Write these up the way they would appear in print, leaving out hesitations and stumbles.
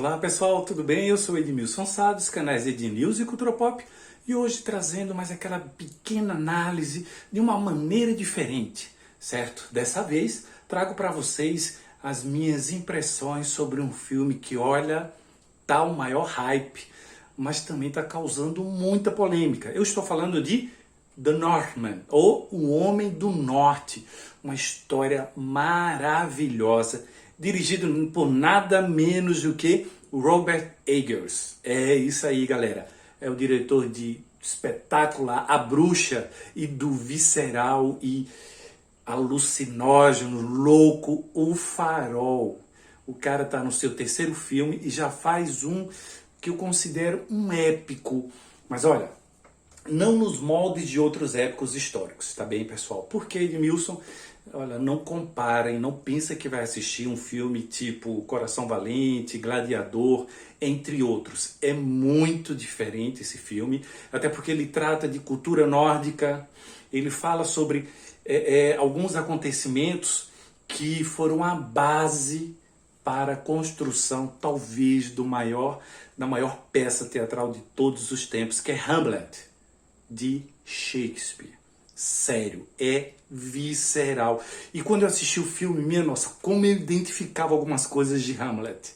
Olá pessoal, tudo bem? Eu sou Edmilson Sá, dos canais Ednews e Cultura Pop, e hoje trazendo mais aquela pequena análise de uma maneira diferente, certo? Dessa vez trago para vocês as minhas impressões sobre um filme que, olha, tá o maior hype, mas também está causando muita polêmica. Eu estou falando de The Northman, ou O Homem do Norte, uma história maravilhosa, dirigido por nada menos do que Robert Eggers. É isso aí, galera. É o diretor de espetacular A Bruxa e do visceral e alucinógeno, louco, O Farol. O cara tá no seu terceiro filme e já faz um que eu considero um épico. Mas olha, não nos moldes de outros épicos históricos, tá bem, pessoal? Porque, Edmilson, olha, não comparem, não pensa que vai assistir um filme tipo Coração Valente, Gladiador, entre outros. É muito diferente esse filme, até porque ele trata de cultura nórdica, ele fala sobre alguns acontecimentos que foram a base para a construção, talvez, da maior peça teatral de todos os tempos, que é Hamlet, de Shakespeare. Sério, é visceral. E quando eu assisti o filme, minha nossa, como eu identificava algumas coisas de Hamlet.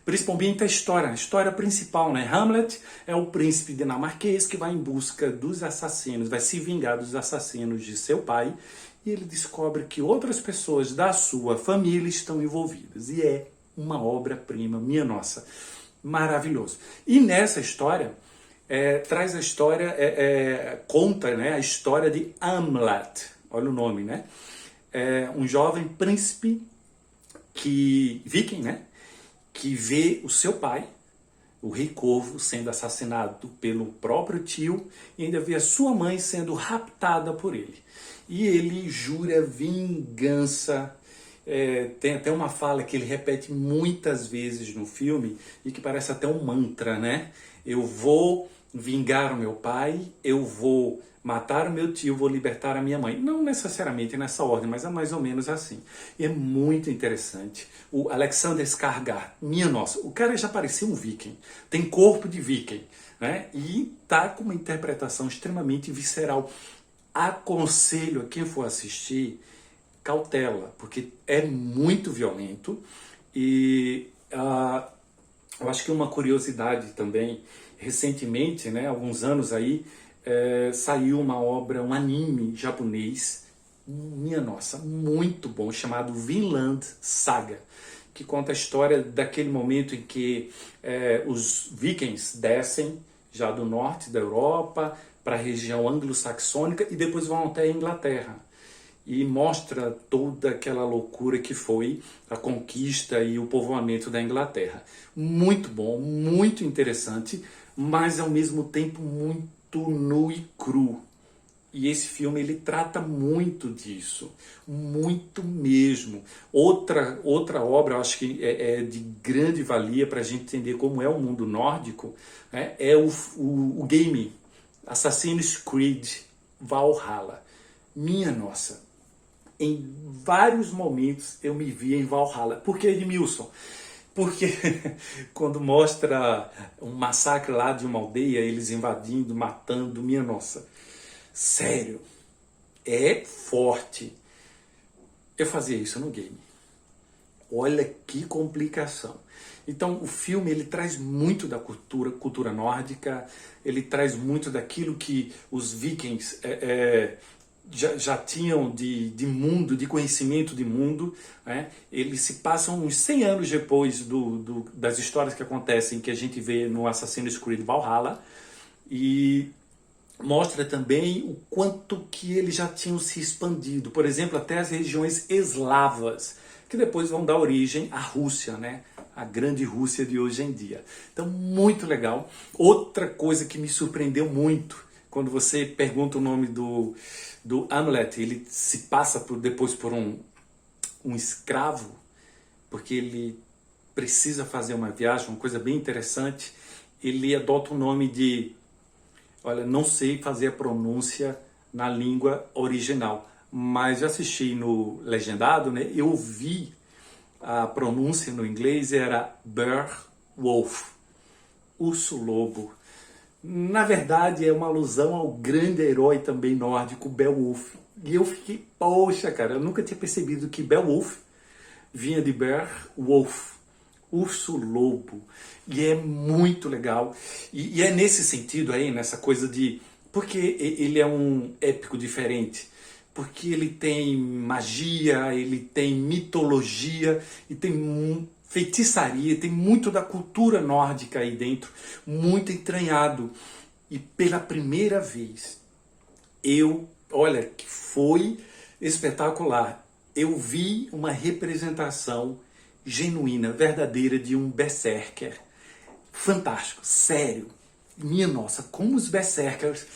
Principalmente a história principal, né? Hamlet é o príncipe dinamarquês que vai em busca dos assassinos, vai se vingar dos assassinos de seu pai, e ele descobre que outras pessoas da sua família estão envolvidas. E é uma obra-prima, minha nossa, maravilhoso. E nessa história, traz a história, conta, né, a história de Hamlet, olha o nome, né? Um jovem príncipe viking, né? Que vê o seu pai, o Rei Corvo, sendo assassinado pelo próprio tio, e ainda vê a sua mãe sendo raptada por ele. E ele jura vingança. Tem até uma fala que ele repete muitas vezes no filme e que parece até um mantra, né? Eu vou vingar o meu pai, eu vou matar o meu tio, vou libertar a minha mãe. Não necessariamente nessa ordem, mas é mais ou menos assim. E é muito interessante. O Alexander Skarsgård, minha nossa, o cara já parecia um viking, tem corpo de viking, né? E tá com uma interpretação extremamente visceral. Aconselho a quem for assistir, cautela, porque é muito violento. E eu acho que uma curiosidade também, recentemente, né, alguns anos aí, saiu uma obra, um anime japonês, minha nossa, muito bom, chamado Vinland Saga, que conta a história daquele momento em que os vikings descem já do norte da Europa para a região anglo-saxônica e depois vão até a Inglaterra. E mostra toda aquela loucura que foi a conquista e o povoamento da Inglaterra. Muito bom, muito interessante, mas ao mesmo tempo muito nu e cru. E esse filme ele trata muito disso, muito mesmo. Outra obra, eu acho que é de grande valia para a gente entender como é o mundo nórdico, né? É o game Assassin's Creed Valhalla. Minha nossa, em vários momentos eu me via em Valhalla. Por que, Edmilson? Porque quando mostra um massacre lá de uma aldeia, eles invadindo, matando, minha nossa, sério, é forte. Eu fazia isso no game. Olha que complicação. Então o filme ele traz muito da cultura nórdica, ele traz muito daquilo que os vikings já tinham de mundo, de conhecimento de mundo, né? Eles se passam uns 100 anos depois das histórias que acontecem, que a gente vê no Assassin's Creed Valhalla, e mostra também o quanto que eles já tinham se expandido, por exemplo, até as regiões eslavas, que depois vão dar origem à Rússia, né? A grande Rússia de hoje em dia. Então, muito legal. Outra coisa que me surpreendeu muito, quando você pergunta o nome do Hamlet, ele se passa depois por um escravo, porque ele precisa fazer uma viagem, uma coisa bem interessante. Ele adota o nome de, olha, não sei fazer a pronúncia na língua original, mas eu assisti no legendado, né? Eu vi a pronúncia no inglês, era Wolf, urso lobo. Na verdade, é uma alusão ao grande herói também nórdico, Beowulf. E eu fiquei, poxa, cara, eu nunca tinha percebido que Beowulf vinha de Bear Wolf, urso lobo. E é muito legal. E é nesse sentido aí, nessa coisa de... Porque ele é um épico diferente. Porque ele tem magia, ele tem mitologia, e tem feitiçaria, tem muito da cultura nórdica aí dentro, muito entranhado. E pela primeira vez, olha, que foi espetacular. Eu vi uma representação genuína, verdadeira de um berserker. Fantástico, sério. Minha nossa, como os berserkers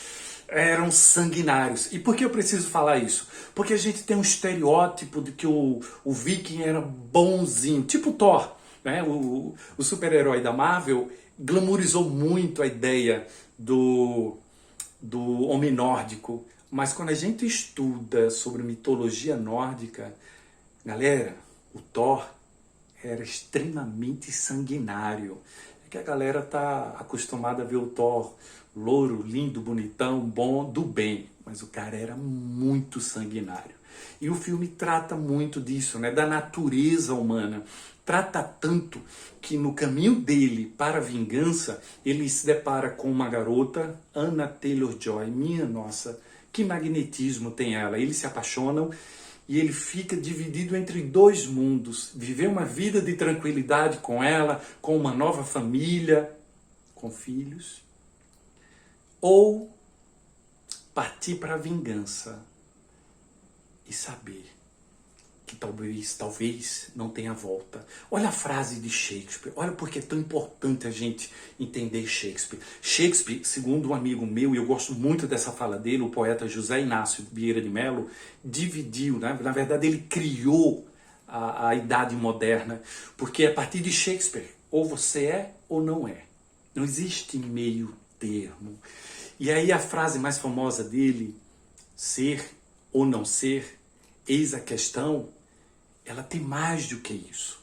eram sanguinários. E por que eu preciso falar isso? Porque a gente tem um estereótipo de que o viking era bonzinho, tipo Thor, né? O super-herói da Marvel glamourizou muito a ideia do homem nórdico. Mas quando a gente estuda sobre mitologia nórdica, galera, o Thor era extremamente sanguinário. É que a galera tá acostumada a ver o Thor louro, lindo, bonitão, bom, do bem. Mas o cara era muito sanguinário. E o filme trata muito disso, né? Da natureza humana. Trata tanto que no caminho dele para a vingança, ele se depara com uma garota, Anya Taylor-Joy. Minha nossa, que magnetismo tem ela. Eles se apaixonam e ele fica dividido entre dois mundos. Viver uma vida de tranquilidade com ela, com uma nova família, com filhos, ou partir para a vingança e saber que talvez não tenha volta. Olha a frase de Shakespeare, olha porque é tão importante a gente entender Shakespeare. Shakespeare, segundo um amigo meu, e eu gosto muito dessa fala dele, o poeta José Inácio Vieira de Mello, dividiu, né? Na verdade ele criou a Idade Moderna, porque a partir de Shakespeare, ou você é ou não é. Não existe meio termo. E aí a frase mais famosa dele, ser ou não ser, eis a questão, ela tem mais do que isso.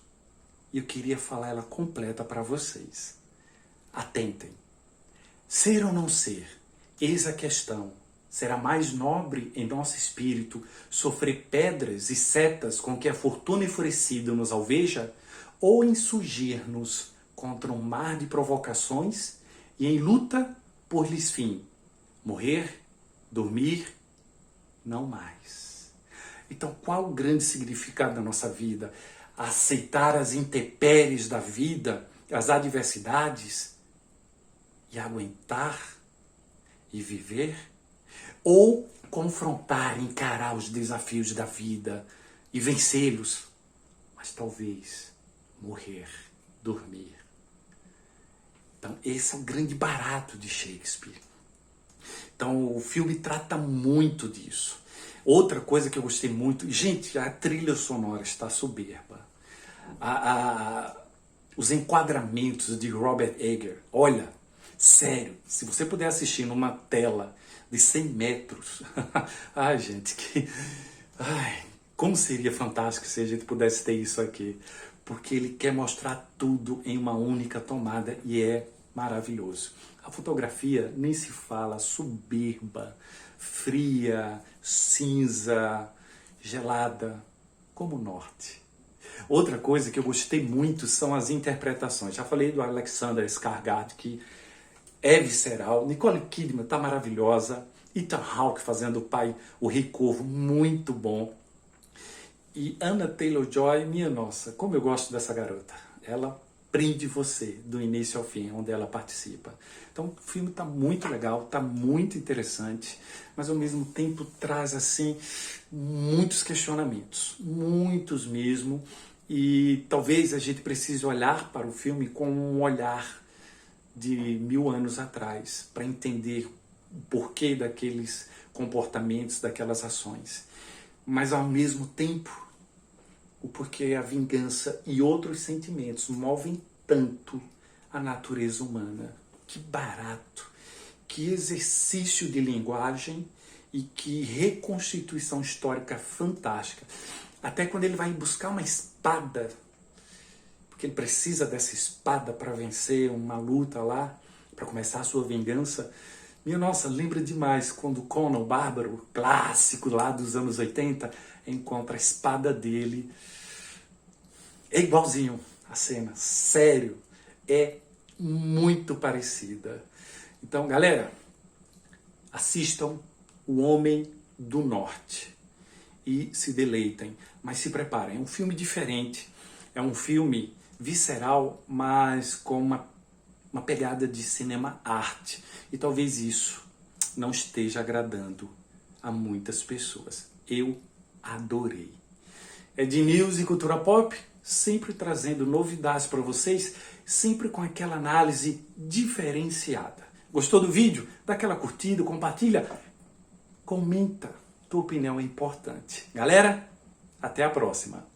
E eu queria falar ela completa para vocês. Atentem. Ser ou não ser, eis a questão. Será mais nobre em nosso espírito sofrer pedras e setas com que a fortuna enfurecida nos alveja, ou insurgir-nos contra um mar de provocações e em luta por lhes fim, morrer, dormir, não mais. Então, qual o grande significado da nossa vida? Aceitar as intempéries da vida, as adversidades, e aguentar e viver? Ou confrontar, encarar os desafios da vida e vencê-los, mas talvez morrer, dormir. Então, esse é o grande barato de Shakespeare. Então, o filme trata muito disso. Outra coisa que eu gostei muito, gente, a trilha sonora está soberba. Os enquadramentos de Robert Eggers, olha, sério, se você puder assistir numa tela de 100 metros, ai gente, como seria fantástico se a gente pudesse ter isso aqui, porque ele quer mostrar tudo em uma única tomada e é maravilhoso. A fotografia nem se fala, soberba, fria, cinza, gelada, como o norte. Outra coisa que eu gostei muito são as interpretações. Já falei do Alexander Skarsgård, que é visceral. Nicole Kidman tá maravilhosa. Ethan Hawke fazendo o pai, o Rei Corvo, muito bom. E Anya Taylor-Joy, minha nossa, como eu gosto dessa garota. Ela prende você do início ao fim, onde ela participa. Então o filme está muito legal, está muito interessante, mas ao mesmo tempo traz assim muitos questionamentos, muitos mesmo, e talvez a gente precise olhar para o filme com um olhar de 1000 anos atrás, para entender o porquê daqueles comportamentos, daquelas ações. Mas ao mesmo tempo, o porquê a vingança e outros sentimentos movem tanto a natureza humana. Que barato, que exercício de linguagem e que reconstituição histórica fantástica. Até quando ele vai buscar uma espada, porque que ele precisa dessa espada para vencer uma luta lá, para começar a sua vingança. Minha nossa, lembra demais quando Conan o Bárbaro, clássico lá dos anos 80, encontra a espada dele. É igualzinho a cena, sério, é muito parecida. Então, galera, assistam O Homem do Norte e se deleitem, mas se preparem. É um filme diferente, é um filme visceral, mas com uma pegada de cinema-arte. E talvez isso não esteja agradando a muitas pessoas. Eu adorei. É de news e cultura pop, sempre trazendo novidades para vocês, sempre com aquela análise diferenciada. Gostou do vídeo? Dá aquela curtida, compartilha, comenta. Tua opinião é importante. Galera, até a próxima.